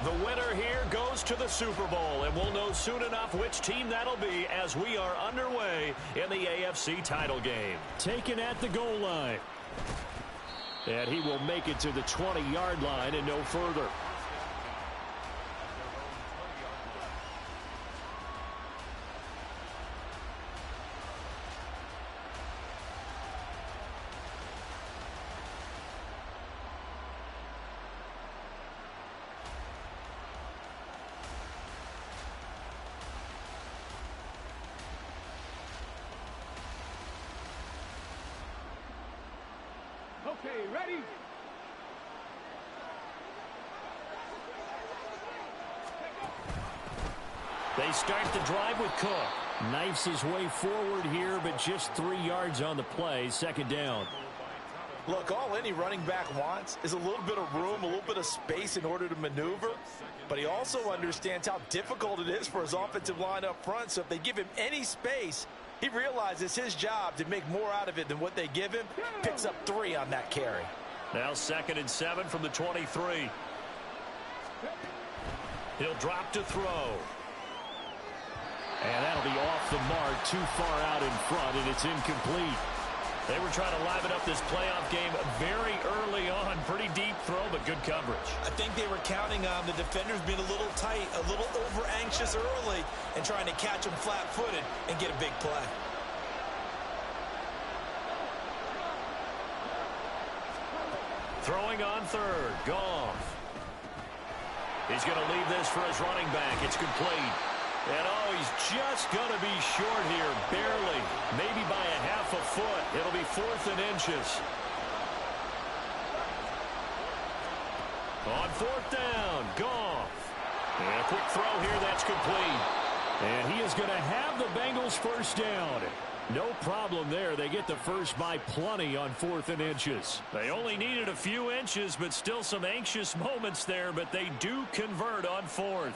The winner here goes to the Super Bowl, and we'll know soon enough which team that'll be as we are underway in the AFC title game. Taken at the goal line. And he will make it to the 20-yard line and no further. Okay, ready? They start the drive with Cook. Knifes his way forward here, but just 3 yards on the play. Second down. Look, all any running back wants is a little bit of room, a little bit of space in order to maneuver. But he also understands how difficult it is for his offensive line up front. So if they give him any space, he realizes his job to make more out of it than what they give him. Picks up 3 on that carry. Now 2nd and 7 from the 23. He'll drop to throw. And that'll be off the mark, too far out in front, and it's incomplete. They were trying to liven up this playoff game very early on. Pretty deep throw, but good coverage. I think they were counting on the defenders being a little tight, a little over-anxious early, and trying to catch them flat-footed and get a big play. Throwing on 3rd, Goff. He's going to leave this for his running back. It's complete. And, oh, he's just going to be short here, barely, maybe by a half a foot. It'll be 4th and inches. On 4th down, Goff. And a quick throw here, that's complete. And he is going to have the Bengals first down. No problem there. They get the first by plenty on 4th and inches. They only needed a few inches, but still some anxious moments there, but they do convert on 4th.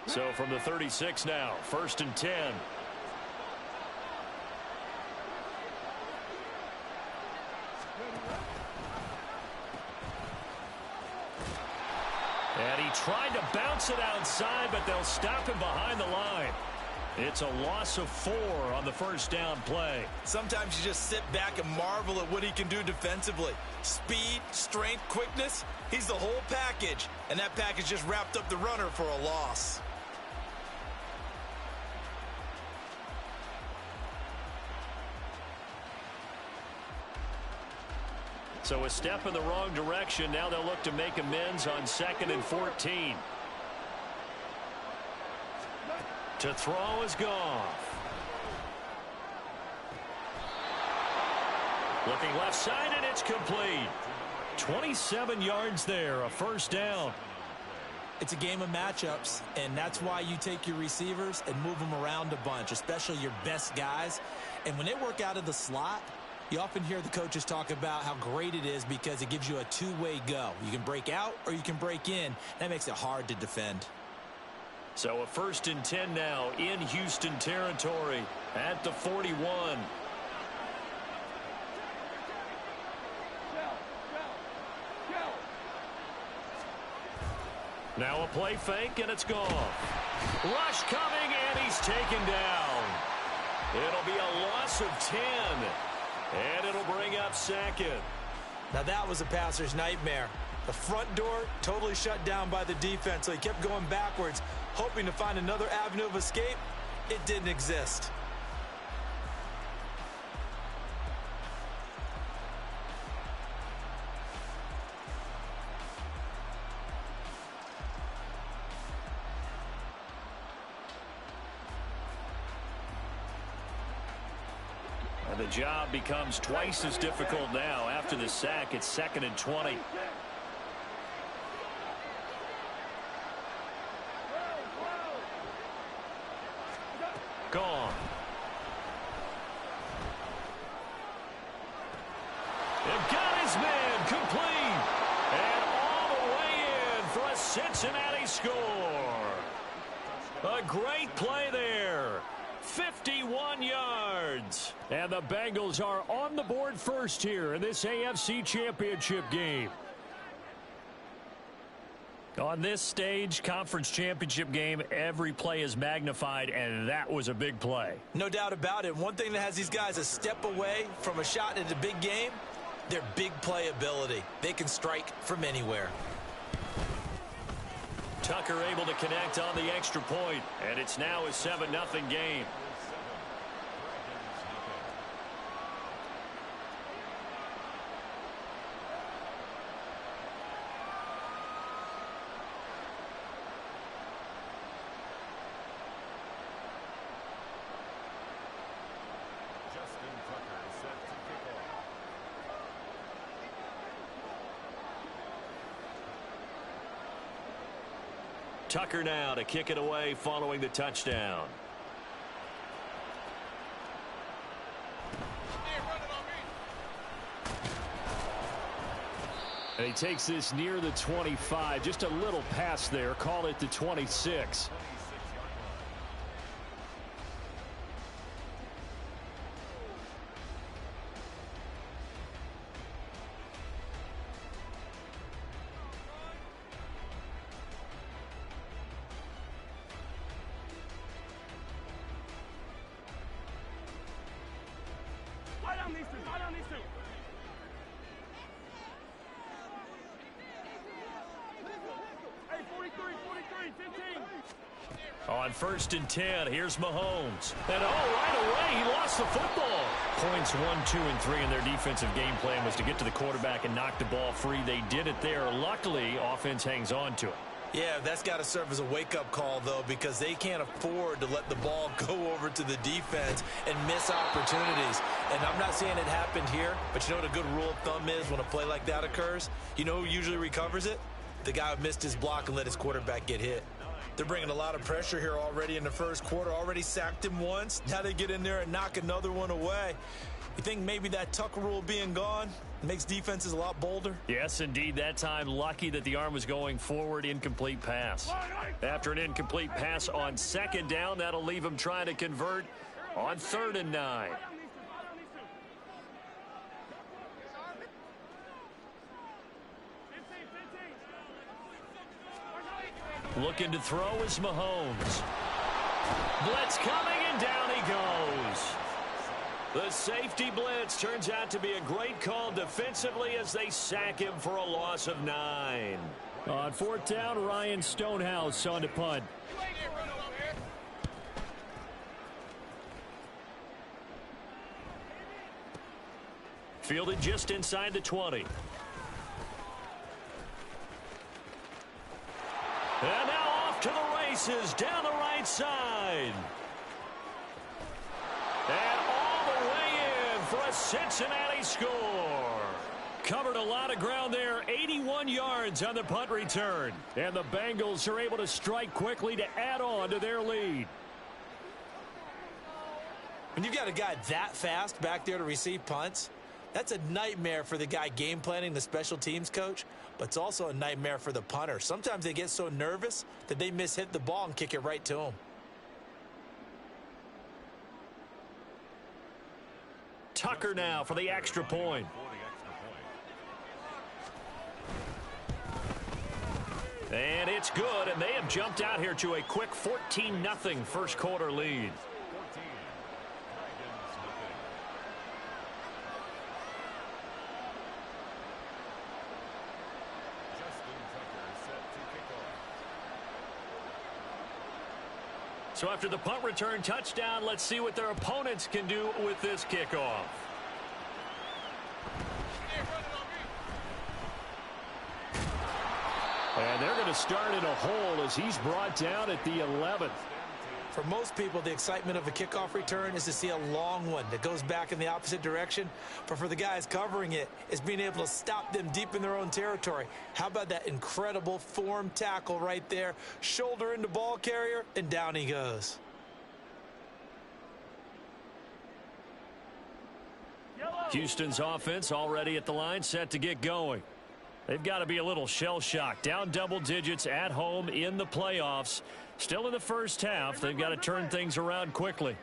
So from the 36 now, 1st and 10. And he tried to bounce it outside, but they'll stop him behind the line. It's a loss of 4 on the first down play. Sometimes you just sit back and marvel at what he can do defensively. Speed, strength, quickness, he's the whole package. And that package just wrapped up the runner for a loss. So a step in the wrong direction. Now they'll look to make amends on 2nd and 14. To throw is Goff. Looking left side, and it's complete. 27 yards there, a first down. It's a game of matchups, and that's why you take your receivers and move them around a bunch, especially your best guys. And when they work out of the slot, you often hear the coaches talk about how great it is because it gives you a two-way go. You can break out or you can break in. That makes it hard to defend. So a 1st and 10 now in Houston territory at the 41. Now a play fake, and it's gone. Rush coming, and he's taken down. It'll be a loss of 10. And it'll bring up 2nd. Now that was a passer's nightmare. The front door totally shut down by the defense, so he kept going backwards, hoping to find another avenue of escape. It didn't exist. And the job becomes twice as difficult now. After the sack, it's 2nd and 20. Gone. And got his man complete. And all the way in for a Cincinnati score. A great play there. 51 yards. And the Bengals are on the board first here in this AFC Championship game. On this stage, conference championship game, every play is magnified, and that was a big play. No doubt about it. One thing that has these guys a step away from a shot at a big game, their big play ability. They can strike from anywhere. Tucker able to connect on the extra point, and it's now a 7-0 game. Tucker now to kick it away following the touchdown. And he takes this near the 25. Just a little pass there. Call it the 26. On 1st and 10, here's Mahomes. And right away, he lost the football. Points 1, 2, and 3 in their defensive game plan was to get to the quarterback and knock the ball free. They did it there. Luckily, offense hangs on to it. Yeah, that's got to serve as a wake-up call, though, because they can't afford to let the ball go over to the defense and miss opportunities. And I'm not saying it happened here, but you know what a good rule of thumb is when a play like that occurs? You know who usually recovers it? The guy who missed his block and let his quarterback get hit. They're bringing a lot of pressure here already in the first quarter. Already sacked him once. Now they get in there and knock another one away. You think maybe that Tucker rule being gone makes defenses a lot bolder? Yes, indeed. That time, lucky that the arm was going forward. Incomplete pass. After an incomplete pass on 2nd down, that'll leave him trying to convert on 3rd and 9. Looking to throw is Mahomes. Blitz coming, and down he goes. The safety blitz turns out to be a great call defensively as they sack him for a loss of 9. On 4th down, Ryan Stonehouse on the punt. Fielded just inside the 20. And now off to the races down the right side. And all the way in for a Cincinnati score. Covered a lot of ground there. 81 yards on the punt return. And the Bengals are able to strike quickly to add on to their lead. When you've got a guy that fast back there to receive punts, that's a nightmare for the guy game planning, the special teams coach, but it's also a nightmare for the punter. Sometimes they get so nervous that they hit the ball and kick it right to him. Tucker now for the extra point. And it's good, and they have jumped out here to a quick 14-0 first quarter lead. So after the punt return touchdown, let's see what their opponents can do with this kickoff. And they're going to start in a hole as he's brought down at the 11th. For most people, the excitement of a kickoff return is to see a long one that goes back in the opposite direction. But for the guys covering it, it's being able to stop them deep in their own territory. How about that incredible form tackle right there? Shoulder into ball carrier, and down he goes. Houston's offense already at the line, set to get going. They've got to be a little shell-shocked. Down double digits at home in the playoffs. Still in the first half. They've got to turn things around quickly.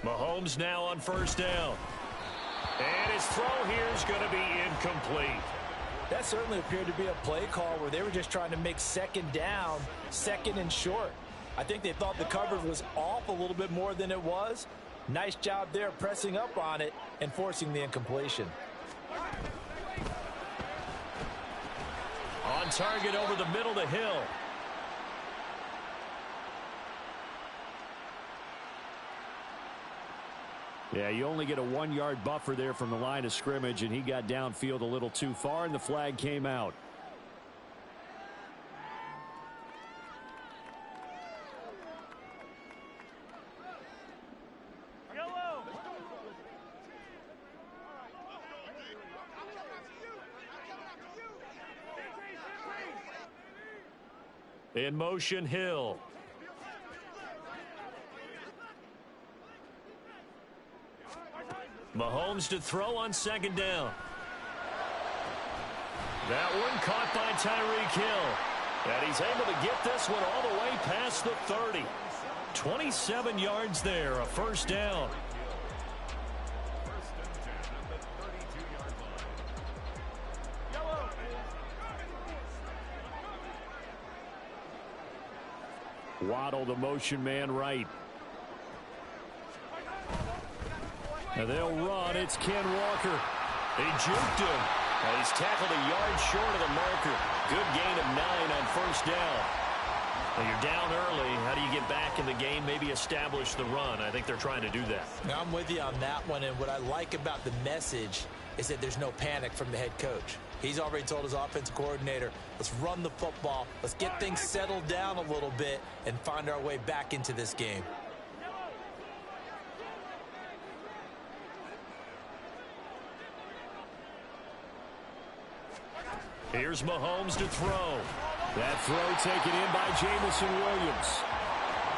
Mahomes now on first down. And his throw here is going to be incomplete. That certainly appeared to be a play call where they were just trying to make second down, second and short. I think they thought the coverage was off a little bit more than it was. Nice job there pressing up on it and forcing the incompletion. On target over the middle to Hill. Yeah, you only get a 1-yard buffer there from the line of scrimmage, and he got downfield a little too far, and the flag came out. In motion, Hill. Mahomes to throw on second down. That one caught by Tyreek Hill. And he's able to get this one all the way past the 30. 27 yards there, a first down. Waddle, the motion man right. And they'll run. It's Ken Walker. He juked him. And he's tackled a yard short of the marker. Good gain of 9 on first down. Now you're down early. How do you get back in the game? Maybe establish the run. I think they're trying to do that. Now, I'm with you on that one. And what I like about the message is that there's no panic from the head coach. He's already told his offensive coordinator, let's run the football. Let's get things settled down a little bit and find our way back into this game. Here's Mahomes to throw. That throw taken in by Jamison Williams.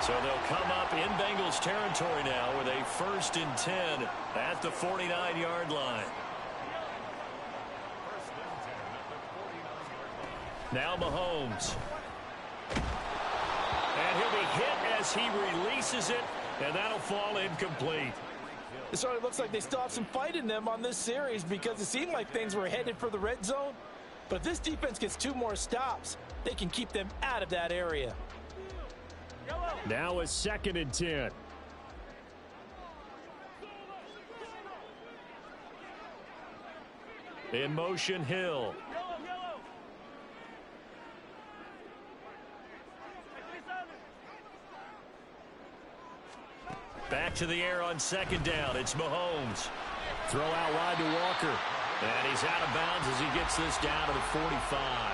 So they'll come up in Bengals territory now with a 1st and 10 at the 49-yard line. Now Mahomes. And he'll be hit as he releases it, and that'll fall incomplete. It sort of looks like they still have some fight in them on this series because it seemed like things were headed for the red zone. But if this defense gets 2 more stops, they can keep them out of that area. Now a 2nd and 10. In motion, Hill. Back to the air on 2nd down. It's Mahomes. Throw out wide to Walker. And he's out of bounds as he gets this down to the 45.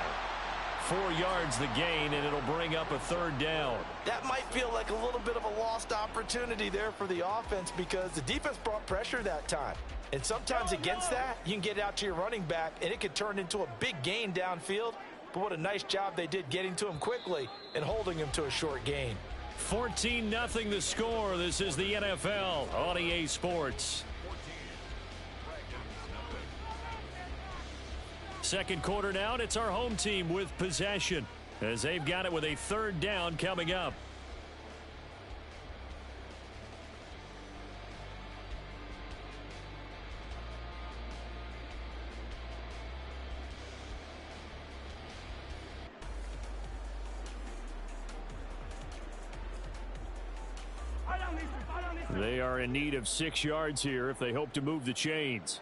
4 yards the gain, and it'll bring up a 3rd down. That might feel like a little bit of a lost opportunity there for the offense because the defense brought pressure that time. And sometimes against that, you can get out to your running back, and it could turn into a big gain downfield. But what a nice job they did getting to him quickly and holding him to a short gain. 14-0 the score. This is the NFL on EA Sports. Second quarter now, and it's our home team with possession as they've got it with a 3rd down coming up. They are in need of 6 yards here if they hope to move the chains.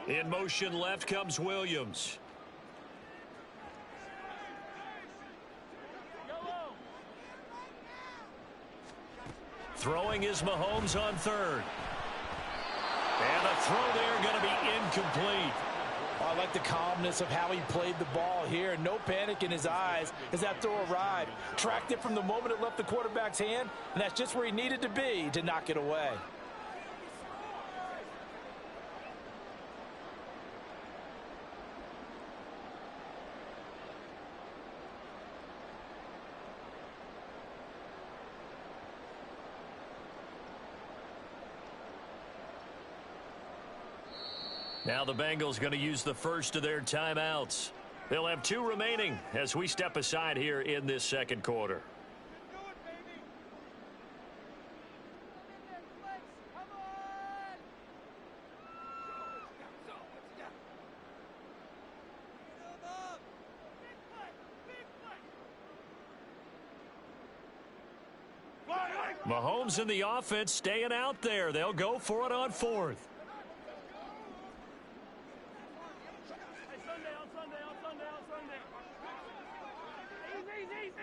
In motion left comes Williams. Throwing is Mahomes on 3rd. And the throw there going to be incomplete. I like the calmness of how he played the ball here. No panic in his eyes as that throw arrived. Tracked it from the moment it left the quarterback's hand, and that's just where he needed to be to knock it away. Now the Bengals going to use the first of their timeouts. They'll have 2 remaining as we step aside here in this second quarter. Mahomes in the offense staying out there. They'll go for it on 4th.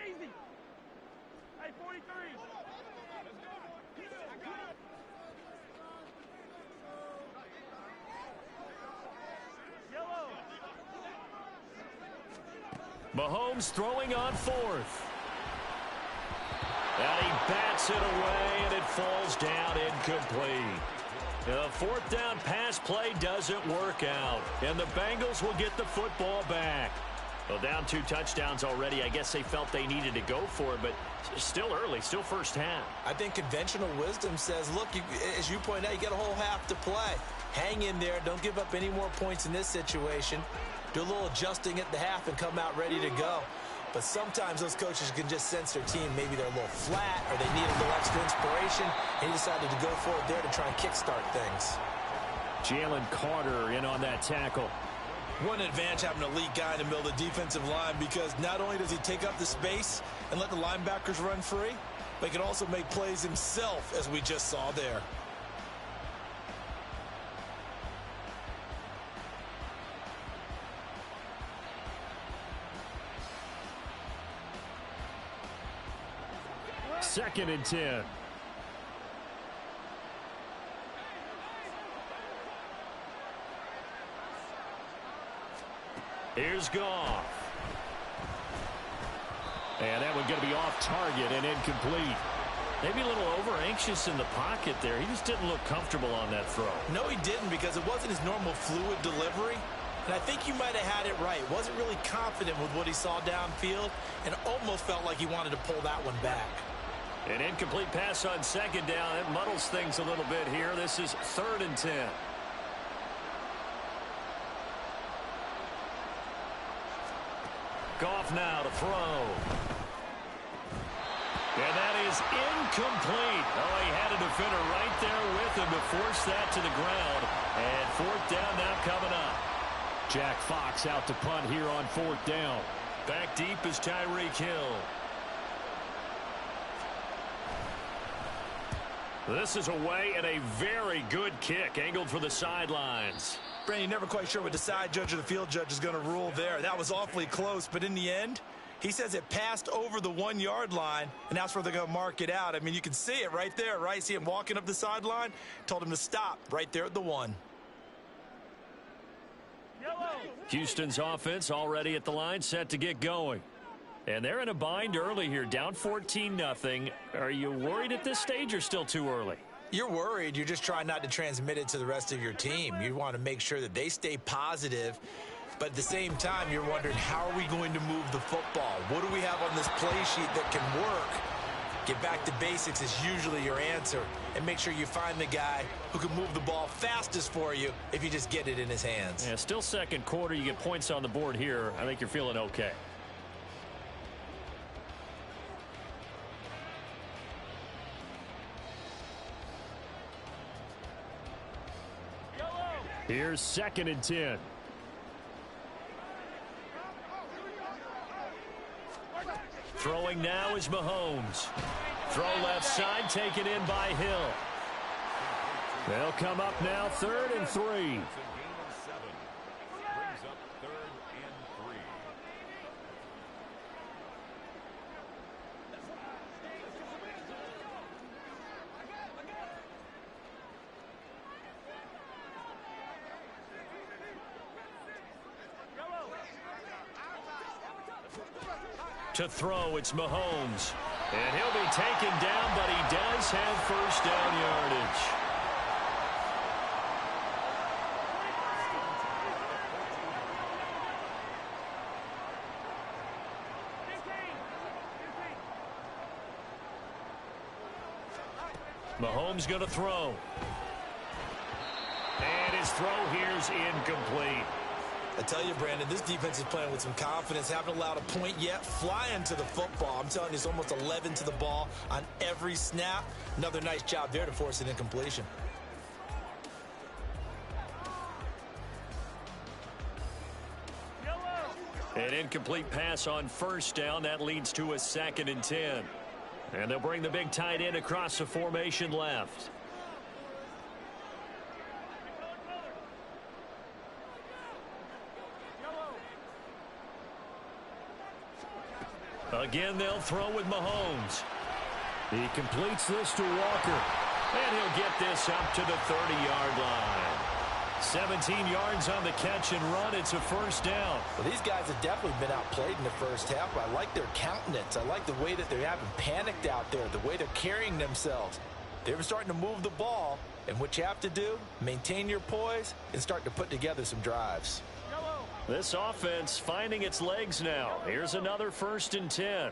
Easy. Hey, 43. Yellow. Mahomes throwing on 4th. And he bats it away, and it falls down incomplete. The 4th down pass play doesn't work out, and the Bengals will get the football back. Well, down 2 touchdowns already. I guess they felt they needed to go for it, but still early, still first half. I think conventional wisdom says, look, as you point out, you got a whole half to play. Hang in there. Don't give up any more points in this situation. Do a little adjusting at the half and come out ready to go. But sometimes those coaches can just sense their team. Maybe they're a little flat or they need a little extra inspiration. And he decided to go for it there to try and kickstart things. Jalen Carter in on that tackle. What an advantage having an elite guy in the middle of the defensive line, because not only does he take up the space and let the linebackers run free, but he can also make plays himself, as we just saw there. Second and 10. Here's Goff. And that one going to be off target and incomplete. Maybe a little over-anxious in the pocket there. He just didn't look comfortable on that throw. No, he didn't, because it wasn't his normal fluid delivery. And I think you might have had it right. Wasn't really confident with what he saw downfield and almost felt like he wanted to pull that one back. An incomplete pass on second down. It muddles things a little bit here. This is 3rd and 10. Goff now to throw. And that is incomplete. Oh, he had a defender right there with him to force that to the ground. And 4th down now coming up. Jack Fox out to punt here on 4th down. Back deep is Tyreek Hill. This is away and a very good kick angled for the sidelines. Brandon, you're never quite sure what the side judge or the field judge is going to rule there. That was awfully close, but in the end, he says it passed over the 1-yard line, and that's where they're going to mark it out. I mean, you can see it right there, right? See him walking up the sideline? Told him to stop right there at the 1. Yellow. Houston's offense already at the line, set to get going. And they're in a bind early here, down 14-0. Are you worried at this stage or still too early? You're worried. You're just trying not to transmit it to the rest of your team. You want to make sure that they stay positive. But at the same time, you're wondering, how are we going to move the football? What do we have on this play sheet that can work? Get back to basics is usually your answer. And make sure you find the guy who can move the ball fastest for you if you just get it in his hands. Yeah, still second quarter. You get points on the board here. I think you're feeling okay. Here's 2nd and 10. Throwing now is Mahomes. Throw left side, taken in by Hill. They'll come up now 3rd and 3. To throw, it's Mahomes. And he'll be taken down, but he does have first down yardage. Mahomes going to throw. And his throw here's incomplete. I tell you, Brandon, this defense is playing with some confidence. Haven't allowed a point yet. Flying to the football. I'm telling you, it's almost 11 to the ball on every snap. Another nice job there to force an incompletion. An incomplete pass on first down. That leads to a 2nd and 10. And they'll bring the big tight end across the formation left. Again, they'll throw with Mahomes. He completes this to Walker. And he'll get this up to the 30-yard line. 17 yards on the catch and run. It's a first down. Well, these guys have definitely been outplayed in the first half, but I like their countenance. I like the way that they haven't panicked out there, the way they're carrying themselves. They're starting to move the ball, and what you have to do, maintain your poise and start to put together some drives. This offense finding its legs now. Here's another 1st and 10.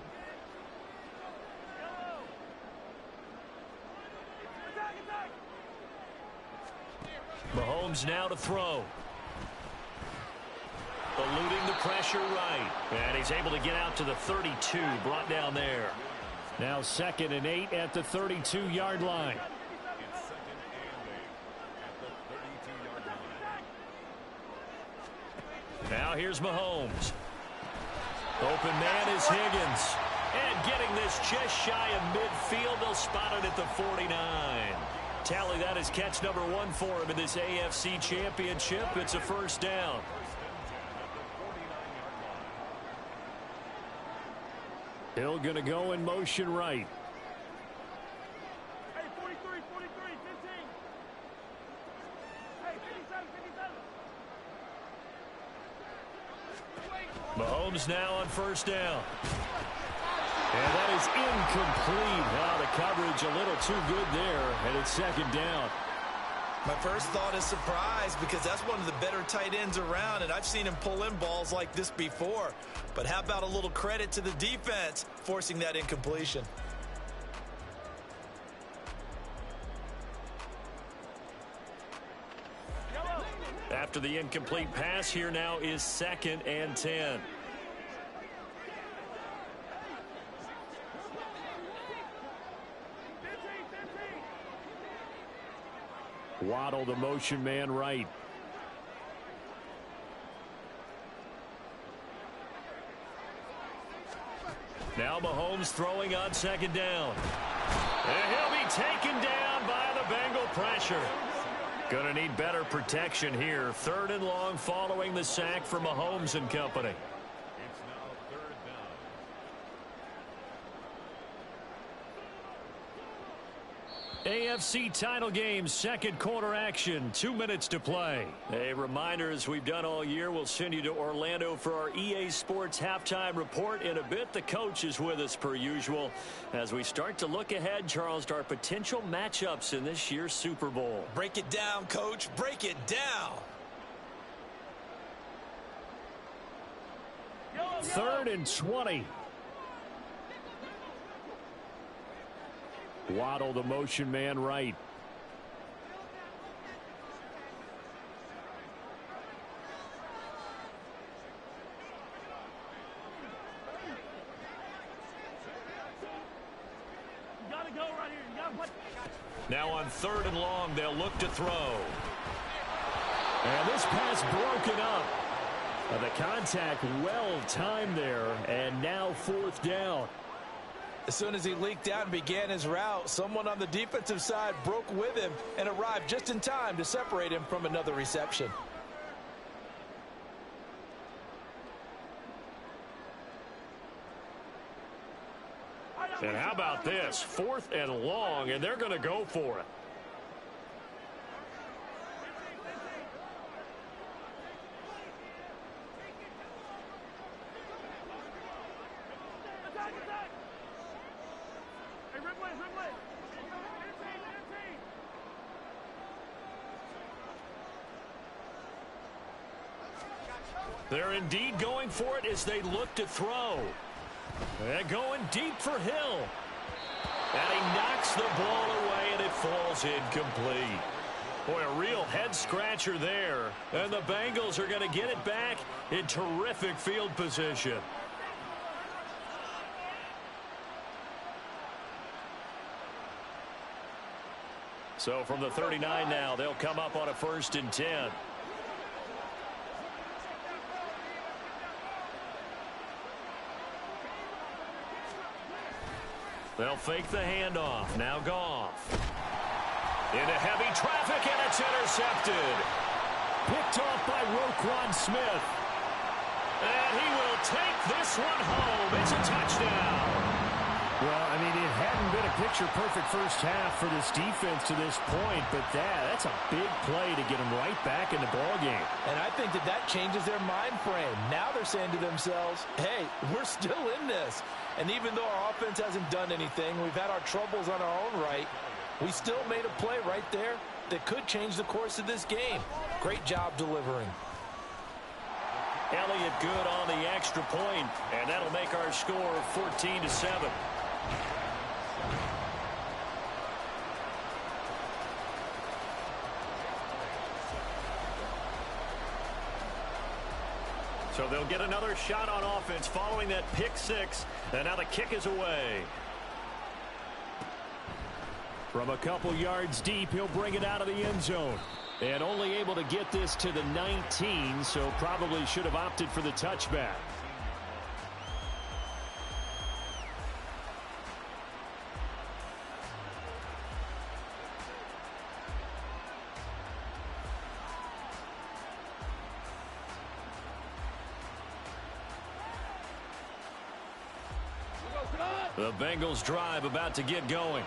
Mahomes now to throw. Eluding the pressure right. And he's able to get out to the 32, brought down there. Now 2nd and 8 at the 32-yard line. Now here's Mahomes. Open man is Higgins. And getting this just shy of midfield. They'll spot it at the 49. Tally that is catch number 1 for him in this AFC Championship. It's a first down. Hill going to go in motion right. Hey, 43, 43, 15. Hey, 57, 57. Mahomes now on first down. And that is incomplete. Now the coverage a little too good there, and it's 2nd down. My first thought is surprise, because that's one of the better tight ends around, and I've seen him pull in balls like this before. But how about a little credit to the defense forcing that incompletion? After the incomplete pass, here now is 2nd and 10. Waddle the motion man right. Now Mahomes throwing on 2nd down. And he'll be taken down by the Bengal pressure. Going to need better protection here. 3rd and long following the sack for Mahomes and company. AFC title game, 2nd quarter action, 2 minutes to play. A reminder, as we've done all year, we'll send you to Orlando for our EA Sports halftime report in a bit. The coach is with us per usual as we start to look ahead, Charles, to our potential matchups in this year's Super Bowl. Break it down, Coach. Break it down. 3rd and 20. Waddle the motion man right. You gotta go right here. You gotta put. Now on 3rd and long, they'll look to throw. And this pass broken up. The contact well timed there, and now 4th down. As soon as he leaked out and began his route, someone on the defensive side broke with him and arrived just in time to separate him from another reception. And how about this? 4th and long, and they're going to go for it. Attack, attack. Hey, Ripley, Ripley. 15, 15. They're indeed going for it as they look to throw. And going deep for Hill. And he knocks the ball away, and it falls incomplete. Boy, a real head-scratcher there. And the Bengals are going to get it back in terrific field position. So from the 39 now, they'll come up on a 1st and 10. They'll fake the handoff. Now Goff. Into heavy traffic, and it's intercepted. Picked off by Roquan Smith. And he will take this one home. It's a touchdown. Well, I mean, it hadn't been a picture-perfect first half for this defense to this point, but that's a big play to get them right back in the ballgame. And I think that changes their mind frame. Now they're saying to themselves, hey, we're still in this. And even though our offense hasn't done anything, we've had our troubles on our own right, we still made a play right there that could change the course of this game. Great job delivering. Elliott good on the extra point, and that'll make our score 14-7. So they'll get another shot on offense following that pick six, and now the kick is away. From a couple yards deep, he'll bring it out of the end zone. And only able to get this to the 19, so probably should have opted for the touchback. The Bengals drive about to get going.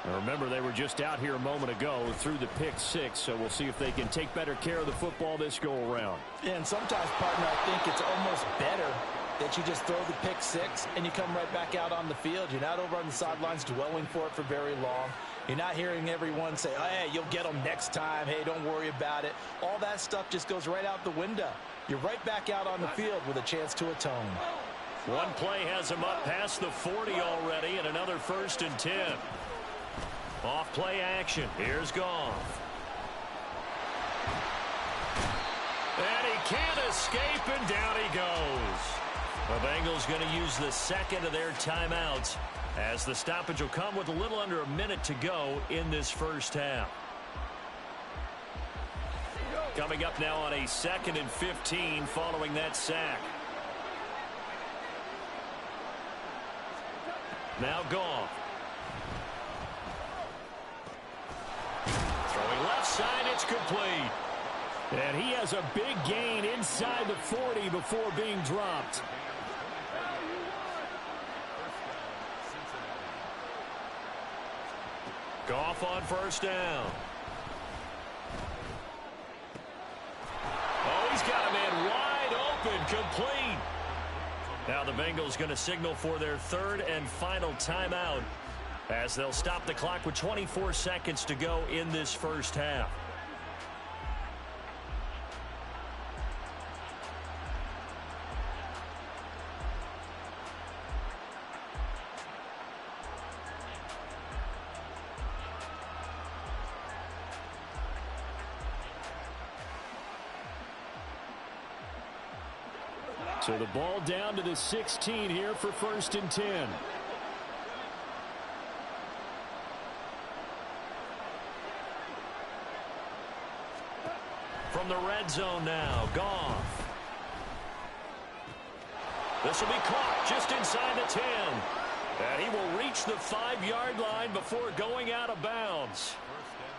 Now remember, they were just out here a moment ago through the pick six, so we'll see if they can take better care of the football this go-around. And sometimes, partner, I think it's almost better that you just throw the pick six and you come right back out on the field. You're not over on the sidelines dwelling for it for very long. You're not hearing everyone say, oh, hey, you'll get them next time. Hey, don't worry about it. All that stuff just goes right out the window. You're right back out on the field with a chance to atone. One play has him up past the 40 already, and another 1st and 10. Off play action. Here's Goff. And he can't escape, and down he goes. The Bengals going to use the second of their timeouts, as the stoppage will come with a little under a minute to go in this first half. Coming up now on a 2nd and 15 following that sack. Now Goff. Throwing left side, it's complete. And he has a big gain inside the 40 before being dropped. Goff on 1st down. Oh, he's got a man wide open, complete. Now the Bengals going to signal for their 3rd and final timeout, as they'll stop the clock with 24 seconds to go in this first half. So the ball down to the 16 here for 1st and 10. From the red zone now, Goff. This will be caught just inside the 10. And he will reach the 5-yard line before going out of bounds.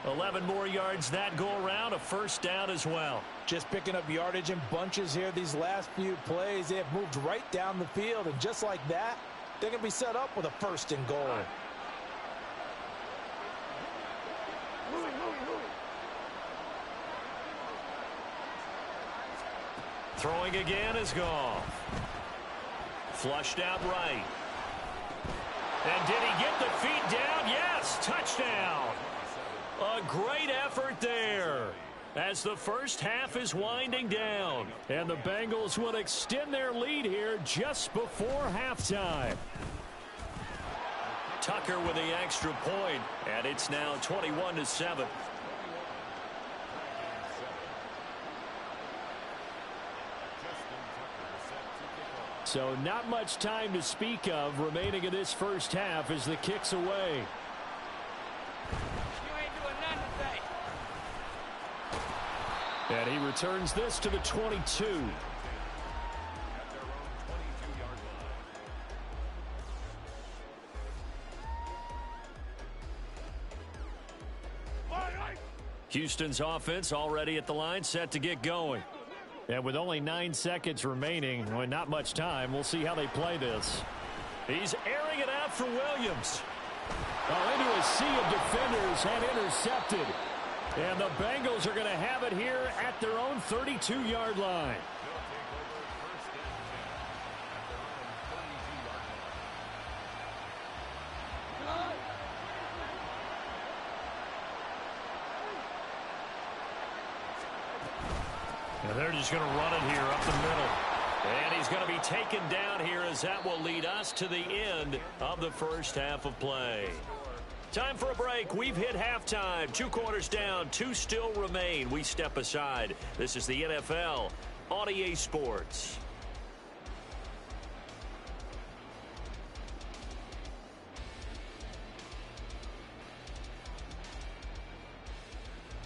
11 more yards that go around, a 1st down as well. Just picking up yardage in bunches here these last few plays. They have moved right down the field, and just like that, they're going to be set up with a 1st and goal. Throwing again is Goff. Flushed out right. And did he get the feet down? Yes, touchdown. A great effort there as the first half is winding down. And the Bengals will extend their lead here just before halftime. Tucker with the extra point, and it's now 21-7. So not much time to speak of remaining in this first half as the kick's away. You ain't doing nothing today. And he returns this to the 22. Houston's offense already at the line, set to get going. And with only 9 seconds remaining, well, not much time, we'll see how they play this. He's airing it out for Williams. Oh, into a sea of defenders and intercepted. And the Bengals are going to have it here at their own 32-yard line. And they're just going to run it here up the middle. And he's going to be taken down here as that will lead us to the end of the first half of play. Time for a break. We've hit halftime. 2 quarters down. 2 still remain. We step aside. This is the NFL on EA Sports.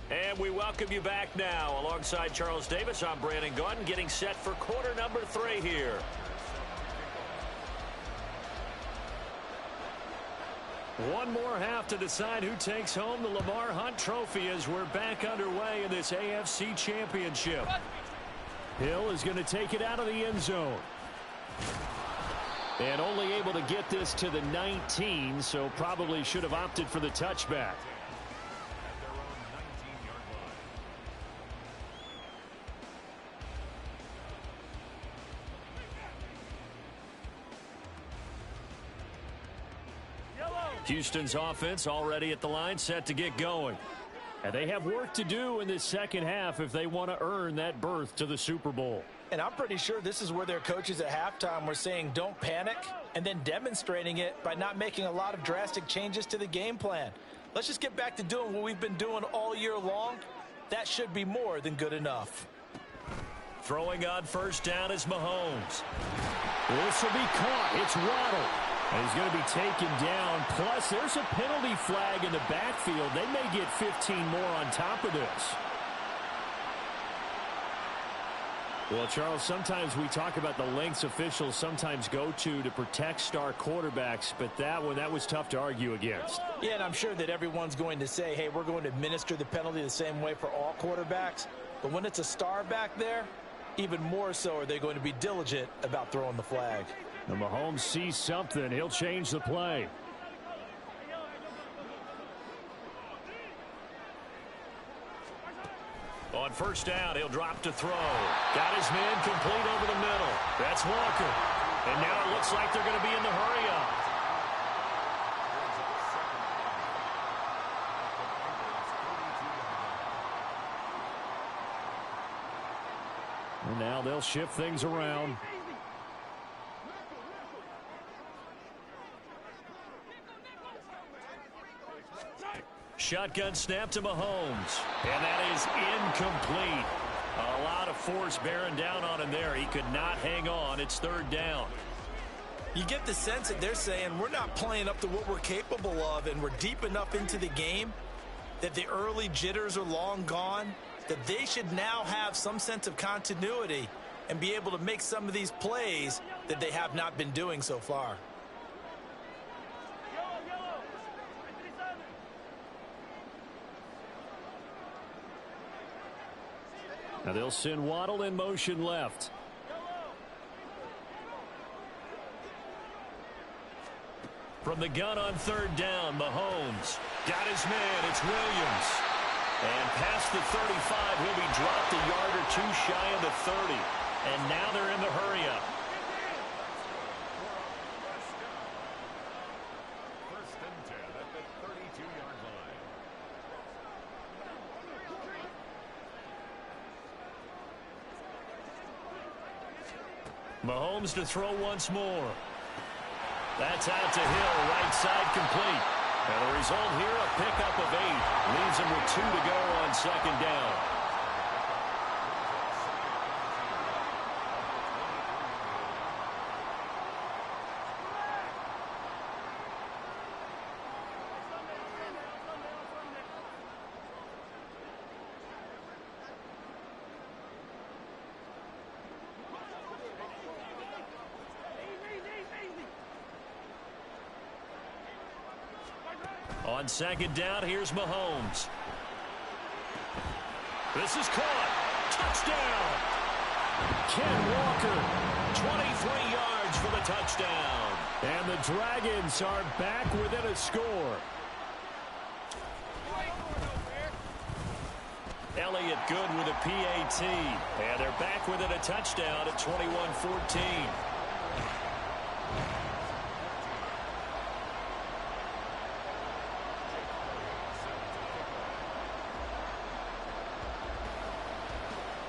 And we welcome you back now. Alongside Charles Davis, I'm Brandon Gaudin, getting set for quarter number 3 here. One more half to decide who takes home the Lamar Hunt Trophy as we're back underway in this AFC Championship. Hill is going to take it out of the end zone. And only able to get this to the 19, so probably should have opted for the touchback. Houston's offense already at the line, set to get going. And they have work to do in this second half if they want to earn that berth to the Super Bowl. And I'm pretty sure this is where their coaches at halftime were saying don't panic, and then demonstrating it by not making a lot of drastic changes to the game plan. Let's just get back to doing what we've been doing all year long. That should be more than good enough. Throwing on first down is Mahomes. This will be caught. It's Waddle. And he's going to be taken down. Plus, there's a penalty flag in the backfield. They may get 15 more on top of this. Well, Charles, sometimes we talk about the lengths officials sometimes go to protect star quarterbacks, but that one, that was tough to argue against. Yeah, and I'm sure that everyone's going to say, hey, we're going to administer the penalty the same way for all quarterbacks. But when it's a star back there, even more so are they going to be diligent about throwing the flag. The Mahomes sees something. He'll change the play. On first down, he'll drop to throw. Got his man complete over the middle. That's Walker. And now it looks like they're going to be in the hurry-up. And now they'll shift things around. Shotgun snap to Mahomes. And that is incomplete. A lot of force bearing down on him there. He could not hang on. It's third down. You get the sense that they're saying we're not playing up to what we're capable of, and we're deep enough into the game that the early jitters are long gone, that they should now have some sense of continuity and be able to make some of these plays that they have not been doing so far. Now they'll send Waddle in motion left. From the gun on third down, Mahomes got his man. It's Williams. And past the 35, he'll be dropped a yard or two shy of the 30. And now they're in the hurry-up. First and 10 at the 32-yard line. Mahomes to throw once more. That's out to Hill, right side complete. And the result here, a pickup of 8. Leaves him with 2 to go on second down. On second down, here's Mahomes. This is caught. Touchdown. Ken Walker, 23 yards for the touchdown. And the Dragons are back within a score. Elliott good with a PAT. And they're back within a touchdown at 21-14.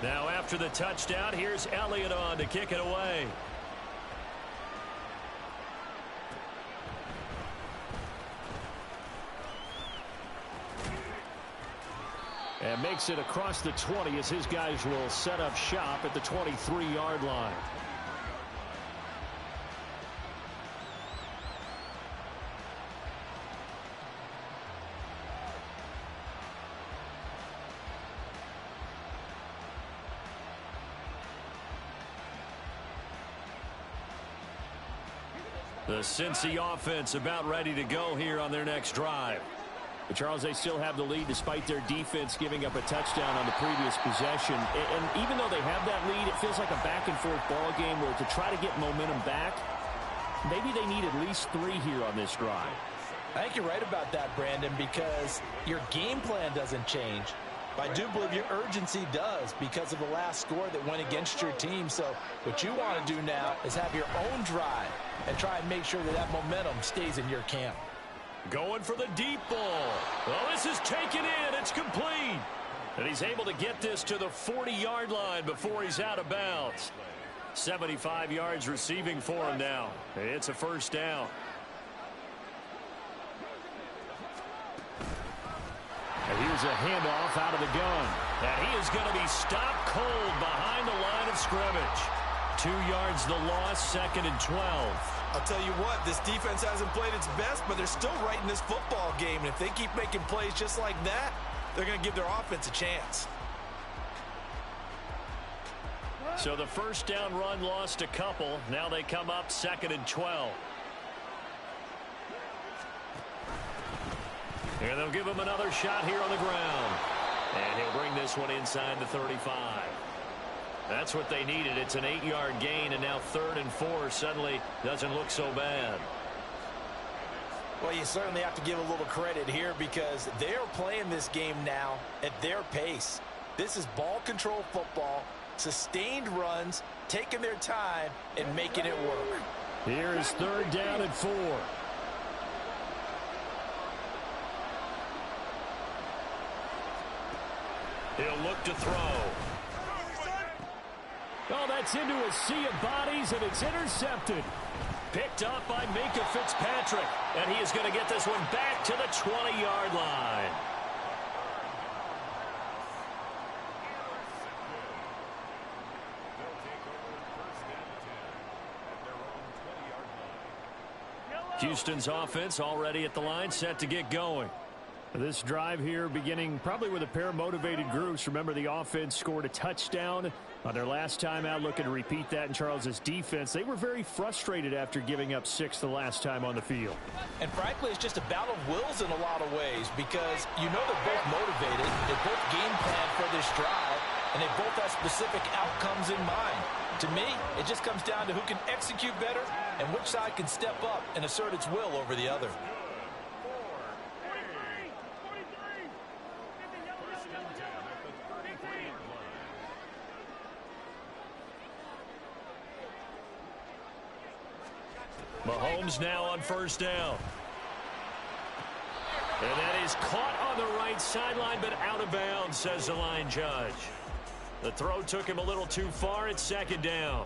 Now after the touchdown, here's Elliott on to kick it away. And makes it across the 20 as his guys will set up shop at the 23-yard line. The Cincy offense about ready to go here on their next drive. But Charles, they still have the lead despite their defense giving up a touchdown on the previous possession. And even though they have that lead, it feels like a back-and-forth ball game where to try to get momentum back, maybe they need at least 3 here on this drive. I think you're right about that, Brandon, because your game plan doesn't change. But I do believe your urgency does because of the last score that went against your team. So what you want to do now is have your own drive and try and make sure that that momentum stays in your camp. Going for the deep ball. Well, this is taken in. It's complete. And he's able to get this to the 40-yard line before he's out of bounds. 75 yards receiving for him now. It's a first down. And here's a handoff out of the gun. And he is going to be stopped cold behind the line of scrimmage. 2 yards the loss, 2nd and 12. I'll tell you what, this defense hasn't played its best, but they're still right in this football game. And if they keep making plays just like that, they're going to give their offense a chance. So the first down run lost a couple. Now they come up 2nd and 12. And they'll give him another shot here on the ground. And he'll bring this one inside the 35. That's what they needed. It's an 8-yard gain, and now 3rd and 4 suddenly doesn't look so bad. Well, you certainly have to give a little credit here because they're playing this game now at their pace. This is ball control football, sustained runs, taking their time, and making it work. Here is 3rd down and 4. He'll look to throw. Oh, that's into a sea of bodies, and it's intercepted. Picked up by Minka Fitzpatrick. And he is going to get this one back to the 20-yard line. Houston's offense already at the line, set to get going. This drive here beginning probably with a pair of motivated groups. Remember, the offense scored a touchdown on their last time out, looking to repeat that in Charles's defense. They were very frustrated after giving up 6 the last time on the field. And frankly, it's just a battle of wills in a lot of ways because you know they're both motivated. They both game plan for this drive, and they both have specific outcomes in mind. To me, it just comes down to who can execute better and which side can step up and assert its will over the other. Mahomes now on first down. And that is caught on the right sideline, but out of bounds, says the line judge. The throw took him a little too far. It's 2nd down.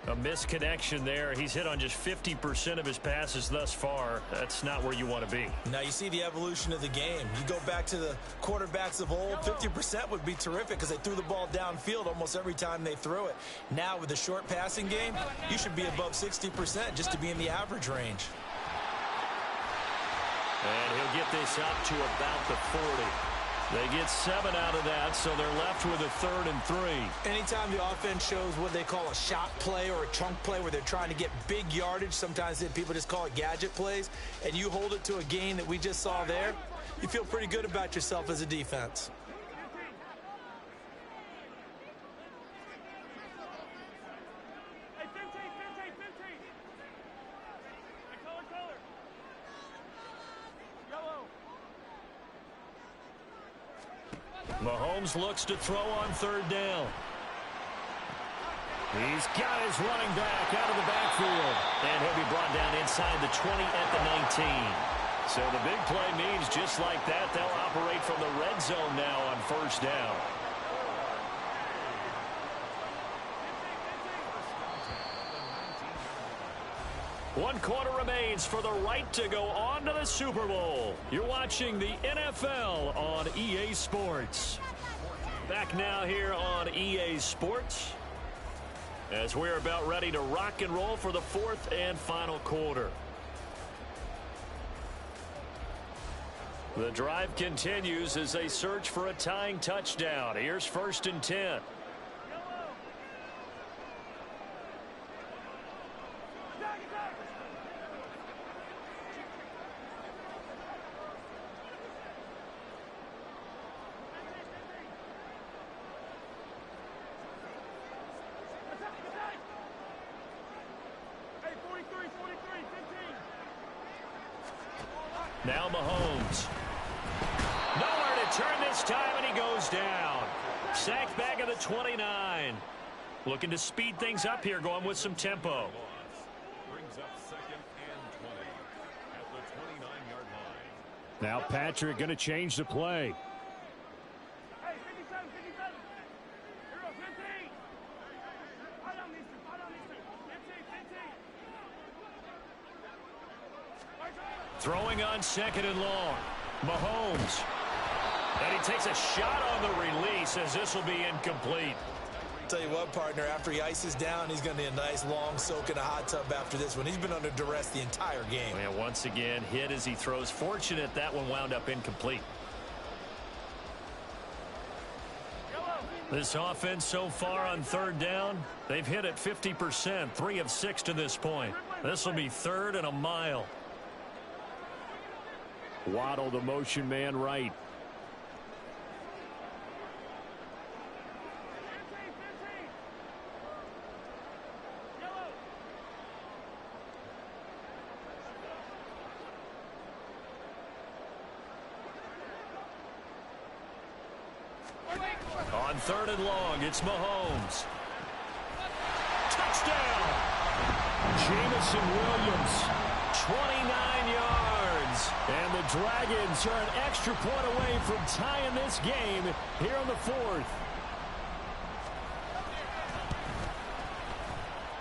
A misconnection there. He's hit on just 50% of his passes thus far. That's not where you want to be. Now you see the evolution of the game. You go back to the quarterbacks of old, 50% would be terrific because they threw the ball downfield almost every time they threw it. Now with the short passing game, you should be above 60% just to be in the average range. And he'll get this up to about the 40. They get 7 out of that, so they're left with a 3rd and 3. Anytime the offense shows what they call a shot play or a chunk play where they're trying to get big yardage, sometimes people just call it gadget plays, and you hold it to a gain that we just saw there, you feel pretty good about yourself as a defense. Mahomes looks to throw on 3rd down. He's got his running back out of the backfield. And he'll be brought down inside the 20 at the 19. So the big play means just like that, they'll operate from the red zone now on 1st down. One quarter remains for the right to go on to the Super Bowl. You're watching the NFL on EA Sports. Back now here on EA Sports as we're about ready to rock and roll for the 4th and final quarter. The drive continues as they search for a tying touchdown. Here's 1st and 10. Now Mahomes. Nowhere to turn this time, and he goes down. Sacked back at the 29. Looking to speed things up here, going with some tempo. Brings up 2nd and 20 at the 29-yard line. Now Patrick going to change the play. Hey, 57, 57. Here we go, 15. Fight on these two, fight on these two. 15, 15. Throwing on 2nd and long. Mahomes. And he takes a shot on the release as this will be incomplete. Tell you what, partner, after he ices down, he's going to need a nice long soak in a hot tub after this one. He's been under duress the entire game. And once again, hit as he throws. Fortunate that one wound up incomplete. This offense so far on 3rd down, they've hit it 50%, 3 of 6 to this point. This will be 3rd and a mile. Waddle, the motion man, right. On 3rd and long, it's Mahomes. Touchdown! Jamison Williams, 29 yards. And the Dragons are an extra point away from tying this game here in the 4th.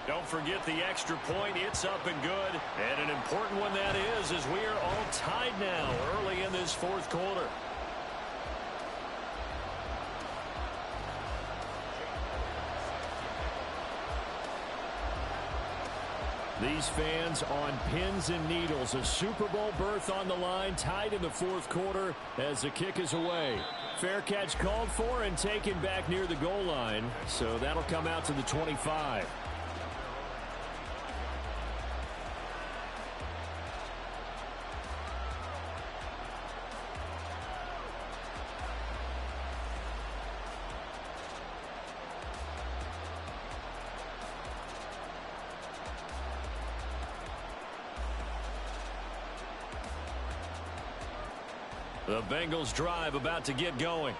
Don't forget the extra point. It's up and good. And an important one that is, as we are all tied now early in this 4th quarter. These fans on pins and needles. A Super Bowl berth on the line, tied in the 4th quarter as the kick is away. Fair catch called for and taken back near the goal line. So that'll come out to the 25. The Bengals drive about to get going.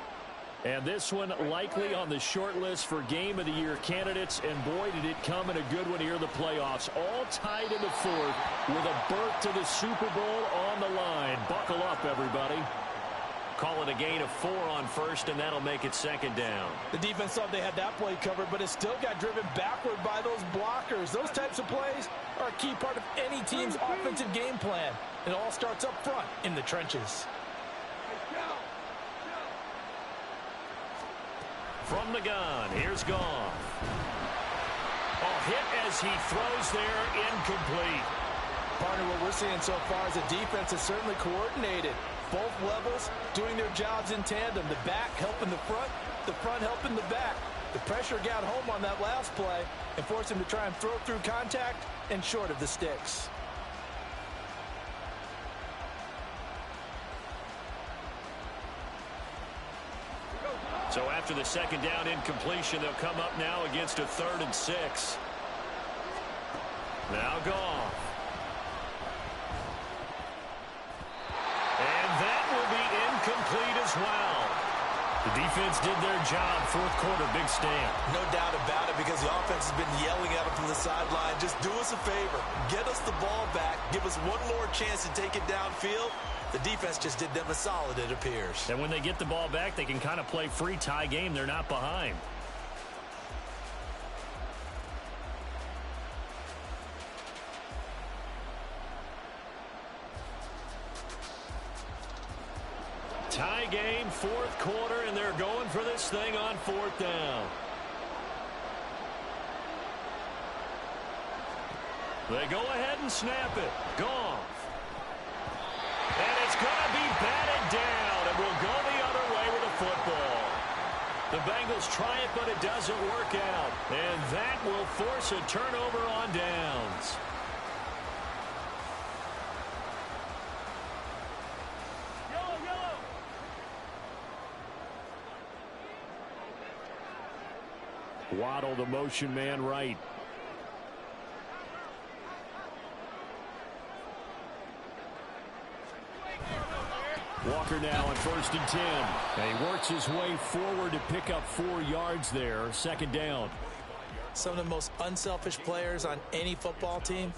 And this one likely on the short list for Game of the Year candidates. And boy, did it come in a good one here in the playoffs. All tied in the 4th with a berth to the Super Bowl on the line. Buckle up, everybody. Call it a gain of 4 on 1st, and that'll make it 2nd down. The defense thought they had that play covered, but it still got driven backward by those blockers. Those types of plays are a key part of any team's offensive game plan. It all starts up front in the trenches. From the gun, here's Goff. A hit as he throws there, incomplete. Partner, what we're seeing so far is the defense is certainly coordinated. both levels doing their jobs in tandem. The back helping the front helping the back. The pressure got home on that last play and forced him to try and throw through contact and short of the sticks. So after the second down incompletion, they'll come up now against a 3rd and 6. Now Goff. And that will be incomplete as well. The defense did their job. 4th quarter, big stand. No doubt about it, because the offense has been yelling at them from the sideline. Just do us a favor. Get us the ball back. Give us one more chance to take it downfield. The defense just did them a solid, it appears. And when they get the ball back, they can kind of play free tie game. They're not behind. Tie game, 4th quarter, and they're going for this thing on 4th down. They go ahead and snap it. Goff. And it's going to be batted down, and will go the other way with the football. The Bengals try it, but it doesn't work out. And that will force a turnover on downs. Waddle, the motion man, right. Walker now on 1st and 10. And he works his way forward to pick up 4 yards there. 2nd down. Some of the most unselfish players on any football team,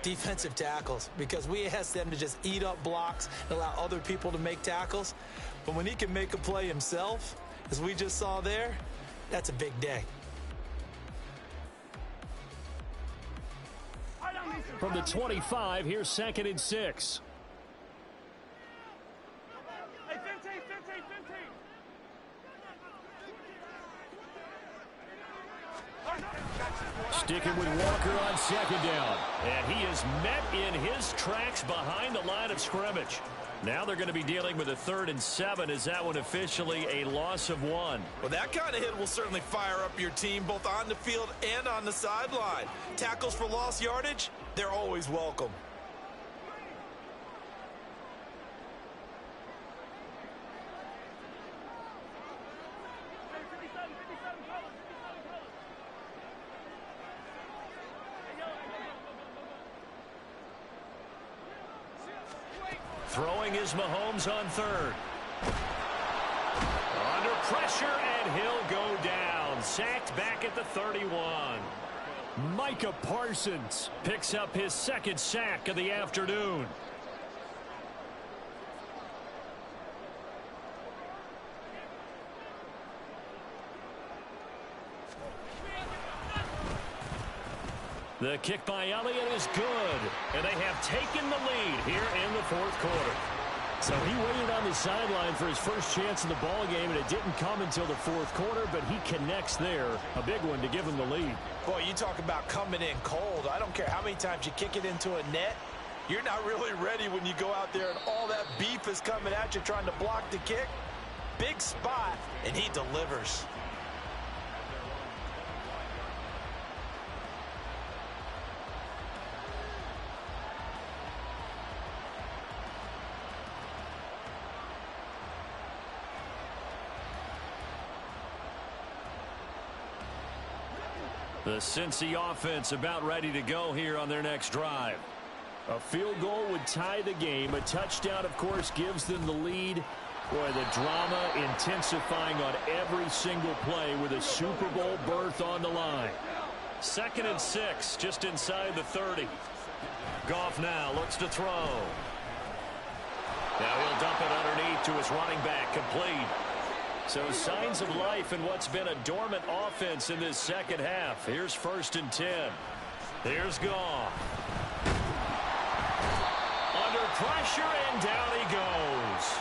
defensive tackles, because we ask them to just eat up blocks and allow other people to make tackles. But when he can make a play himself, as we just saw there, that's a big day. From the 25, here's 2nd and 6. Hey, 15, 15, 15. Sticking with Walker on 2nd down. And he is met in his tracks behind the line of scrimmage. Now they're going to be dealing with a 3rd and 7. Is that one officially a loss of 1? Well, that kind of hit will certainly fire up your team both on the field and on the sideline. Tackles for lost yardage, they're always welcome. Throwing is Mahomes on 3rd. Under pressure, and he'll go down. Sacked back at the 31. Micah Parsons picks up his 2nd sack of the afternoon. The kick by Elliott is good, and they have taken the lead here in the 4th quarter. So he waited on the sideline for his first chance in the ball game, and it didn't come until the 4th quarter, but he connects there. A big one to give him the lead. Boy, you talk about coming in cold. I don't care how many times you kick it into a net. You're not really ready when you go out there and all that beef is coming at you trying to block the kick. Big spot, and he delivers. The Cincy offense about ready to go here on their next drive. A field goal would tie the game. A touchdown, of course, gives them the lead. Boy, the drama intensifying on every single play with a Super Bowl berth on the line. 2nd and 6, just inside the 30. Goff now looks to throw. Now he'll dump it underneath to his running back, complete. So signs of life in what's been a dormant offense in this second half. Here's 1st and 10. Here's Goff. Under pressure, and down he goes.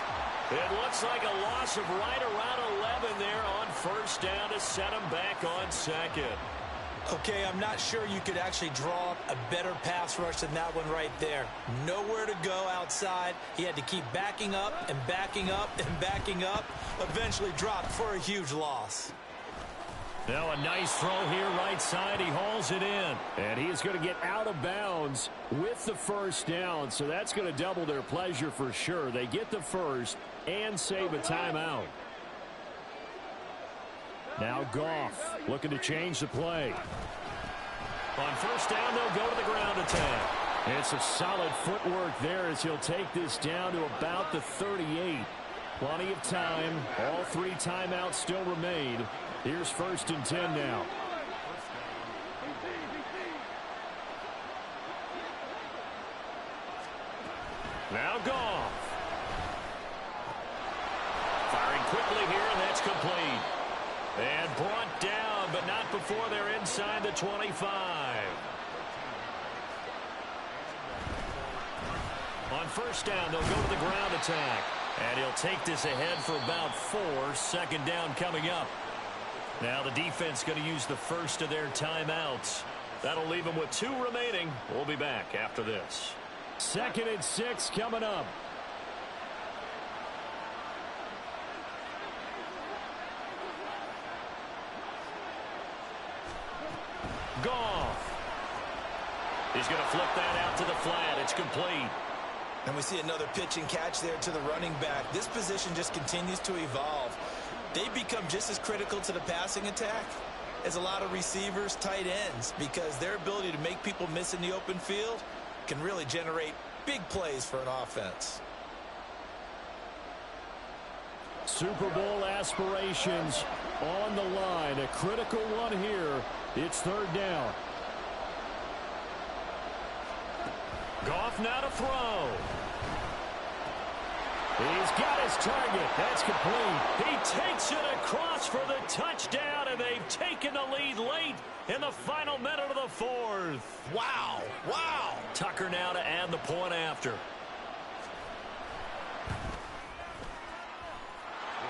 It looks like a loss of right around 11 there on 1st down to set him back on 2nd. Okay, I'm not sure you could actually draw up a better pass rush than that one right there. Nowhere to go outside. He had to keep backing up and backing up and backing up. Eventually dropped for a huge loss. Now a nice throw here right side. He hauls it in. And he is going to get out of bounds with the first down. So that's going to double their pleasure for sure. They get the first and save a timeout. Now Goff looking to change the play. On first down, they'll go to the ground attack. It's a solid footwork there as he'll take this down to about the 38. Plenty of time. All 3 timeouts still remain. Here's 1st and 10 now. Now Goff. Firing quickly here, and that's complete. And brought down, but not before they're inside the 25. On first down, they'll go to the ground attack. And he'll take this ahead for about 4. 2nd down coming up. Now the defense going to use the first of their timeouts. That'll leave them with 2 remaining. We'll be back after this. 2nd and 6 coming up. Goff. He's going to flip that out to the flat. It's complete. And we see another pitch and catch there to the running back. This position just continues to evolve. They become just as critical to the passing attack as a lot of receivers, tight ends, because their ability to make people miss in the open field can really generate big plays for an offense. Super Bowl aspirations on the line. A critical one here. It's 3rd down. Goff now to throw. He's got his target. That's complete. He takes it across for the touchdown, and they've taken the lead late in the final minute of the 4th. Wow. Wow. Tucker now to add the point after.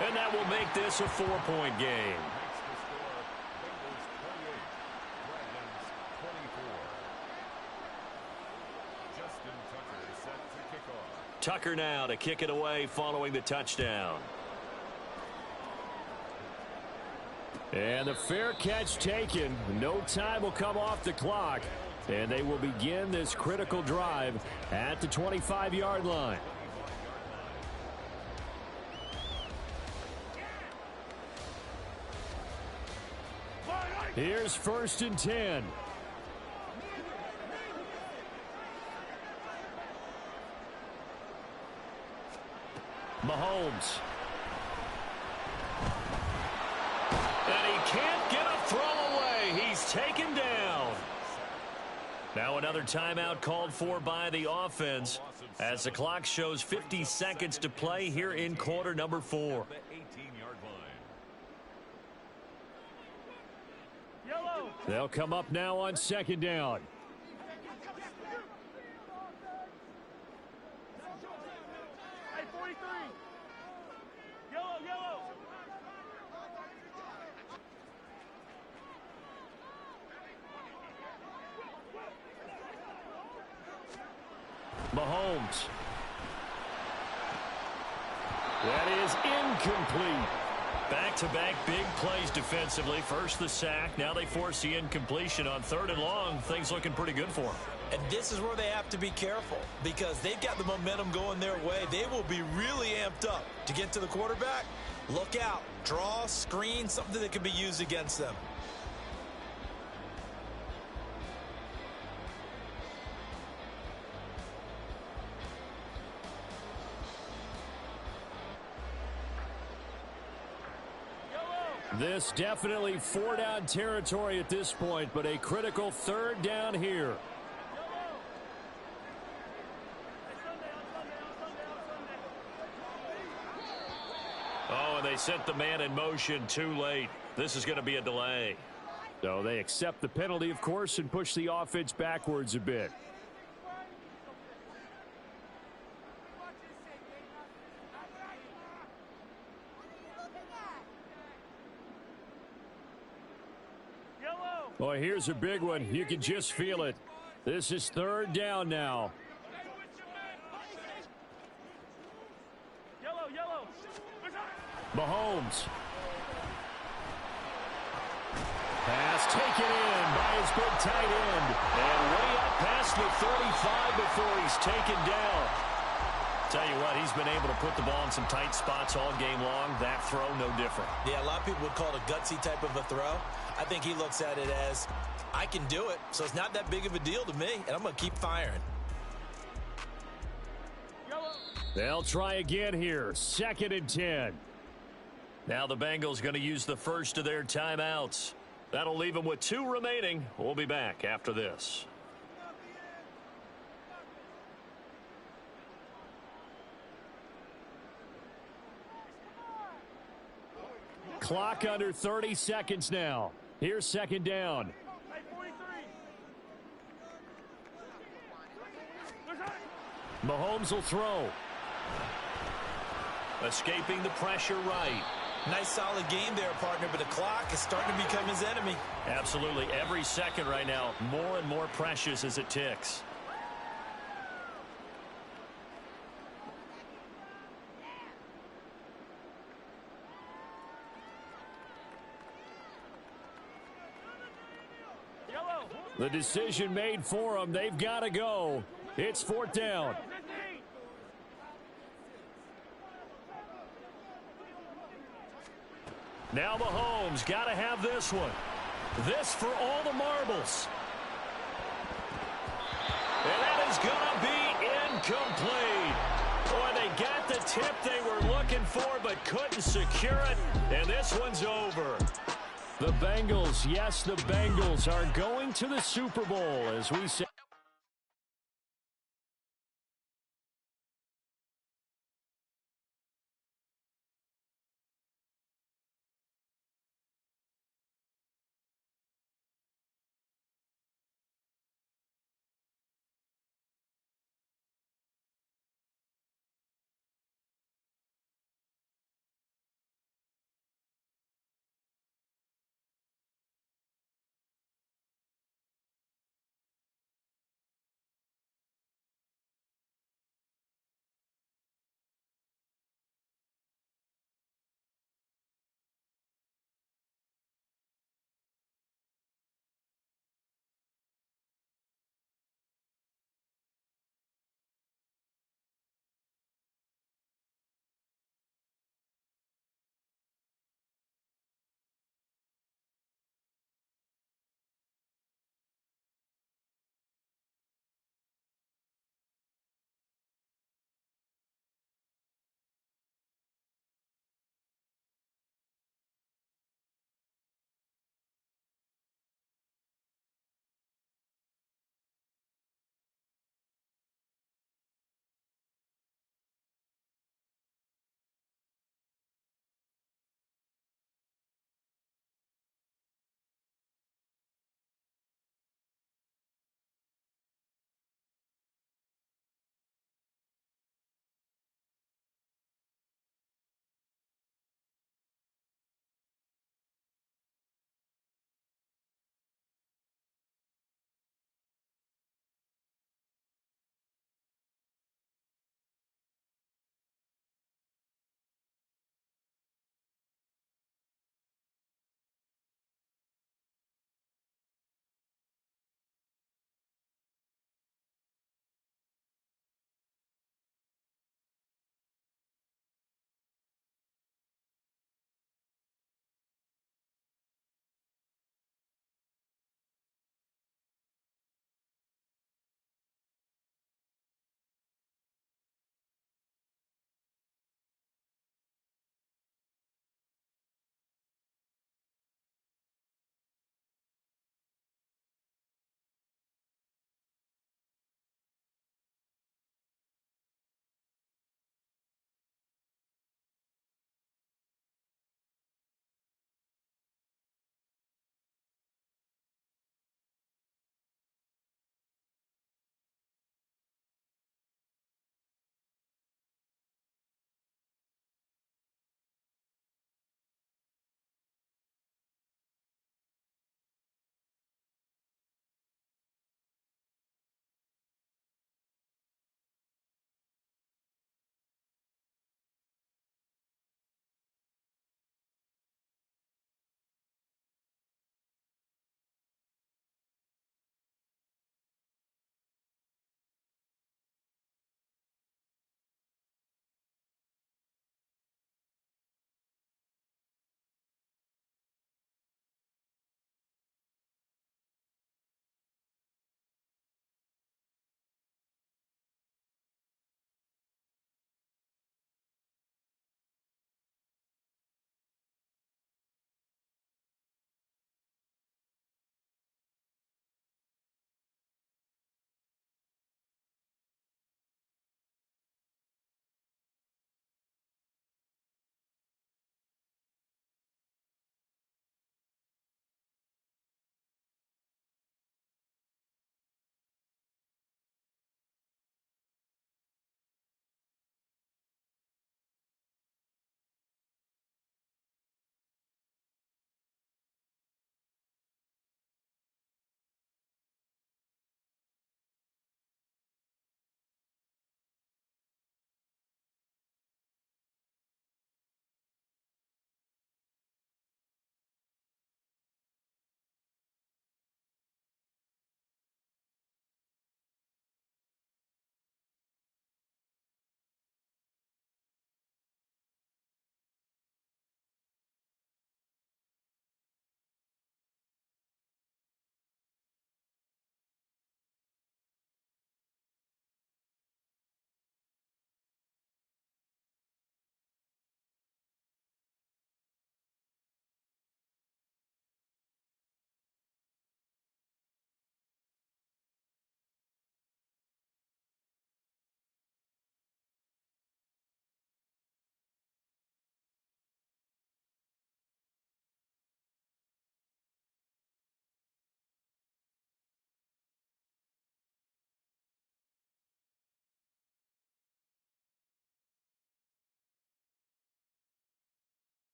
And that will make this a 4-point game. Tucker now to kick it away following the touchdown. And the fair catch taken. No time will come off the clock. And they will begin this critical drive at the 25-yard line. Here's 1st and 10. Mahomes. And he can't get a throw away. He's taken down. Now another timeout called for by the offense as the clock shows 50 seconds to play here in quarter number 4. They'll come up now on 2nd down. Hey, 43. Yellow. Mahomes. That is incomplete. Back-to-back big plays defensively. First the sack. Now they force the incompletion on 3rd and long. Things looking pretty good for them. And this is where they have to be careful because they've got the momentum going their way. They will be really amped up to get to the quarterback. Look out. Draw, screen, something that can be used against them. This definitely 4-down territory at this point, but a critical 3rd down here. Oh, and they sent the man in motion too late. This is going to be a delay. So they accept the penalty, of course, and push the offense backwards a bit. Well, here's a big one. You can just feel it. This is third down now. Yellow, yellow. Mahomes. Pass taken in by his big tight end. And way up past the 35 before he's taken down. Tell you what, he's been able to put the ball in some tight spots all game long. That throw, no different. Yeah, a lot of people would call it a gutsy type of a throw. I think he looks at it as, I can do it, so it's not that big of a deal to me, and I'm going to keep firing. They'll try again here. 2nd and 10. Now the Bengals going to use the first of their timeouts. That'll leave them with 2 remaining. We'll be back after this. Clock under 30 seconds now. Here's 2nd down. Hey, 43. Mahomes will throw. Escaping the pressure right. Nice solid game there, partner, but the clock is starting to become his enemy. Absolutely. Every second right now, more and more precious as it ticks. The decision made for them. They've got to go. It's 4th down. Now Mahomes got to have this one. This for all the marbles. And that is going to be incomplete. Boy, they got the tip they were looking for but couldn't secure it. And this one's over. The Bengals, yes, the Bengals are going to the Super Bowl as we say.